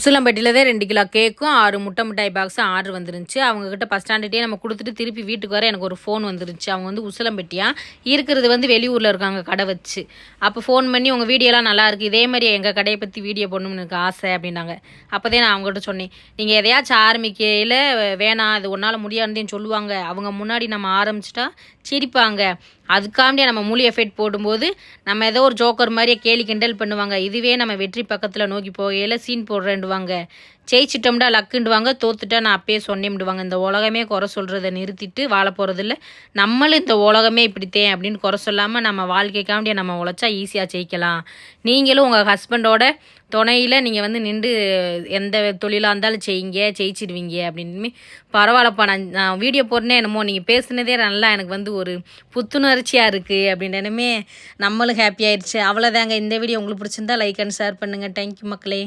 உசிலம்பட்டியில் தான் 2 கிலோ கேக்கும் 6 முட்டை மிட்டாய் பாக்ஸும் ஆர்டர் வந்துருந்துச்சு. அவங்கக்கிட்ட பஸ் ஸ்டாண்டுகிட்டே நம்ம கொடுத்துட்டு திருப்பி வீட்டுக்கு வர எனக்கு ஒரு ஃபோன் வந்துருந்துச்சு. அவங்க வந்து உசிலம்பட்டியா இருக்கிறது வந்து வெளியூரில் இருக்காங்க கடை வச்சு. அப்போ ஃபோன் பண்ணி உங்கள் வீடியோலாம் நல்லாயிருக்கு, இதே மாதிரி எங்கள் கடையை பற்றி வீடியோ போடணும்னு எனக்கு ஆசை அப்படின்னாங்க. அப்போதே நான் அவங்ககிட்ட சொன்னேன், நீங்கள் எதையாச்சும் ஆரம்பிக்கையில் வேணாம் அது உன்னால் முடியாதுன்னு சொல்லுவாங்க, அவங்க முன்னாடி நம்ம ஆரம்பிச்சிட்டா சிரிப்பாங்க, அதுக்காண்டியே நம்ம முழு எஃபெக்ட் போடும்போது நம்ம ஏதோ ஒரு ஜோக்கர் மாதிரியே கேலி கிண்டல் பண்ணுவாங்க. இதுவே நம்ம வெற்றி பக்கத்தில் நோக்கி போகையில் சீன் போடுறேன்டுவாங்க, ஜெயிச்சிட்டோம்டா லக்குண்டுவாங்க, தோத்துட்டா நான் அப்பயே சொன்னேன்டுவாங்க. இந்த உலகமே குறை சொல்கிறத நிறுத்திட்டு வாழ போகிறதில்ல, நம்மளும் இந்த உலகமே இப்படித்தேன் அப்படின்னு குறை சொல்லாமல் நம்ம வாழ்க்கைக்காண்டியே நம்ம உழைச்சா ஈஸியாக ஜெயிக்கலாம். நீங்களும் உங்கள் ஹஸ்பண்டோட துணையில் நீங்கள் வந்து நின்று எந்த தொழிலாக இருந்தாலும் செய்யுங்க, ஜெயிச்சிடுவீங்க அப்படின்னு. பரவாயில்லப்பா, நான் வீடியோ போடுறேனே என்னமோ நீங்கள் பேசுனதே நல்லா எனக்கு வந்து ஒரு புத்துணர்ச்சியாக இருக்குது அப்படின்னுமே நம்மளும் ஹாப்பி ஆயிடுச்சு. அவ்வளோதாங்க, இந்த வீடியோ உங்களுக்கு பிடிச்சிருந்தா லைக் அண்ட் ஷேர் பண்ணுங்கள். தேங்க்யூ மக்களே.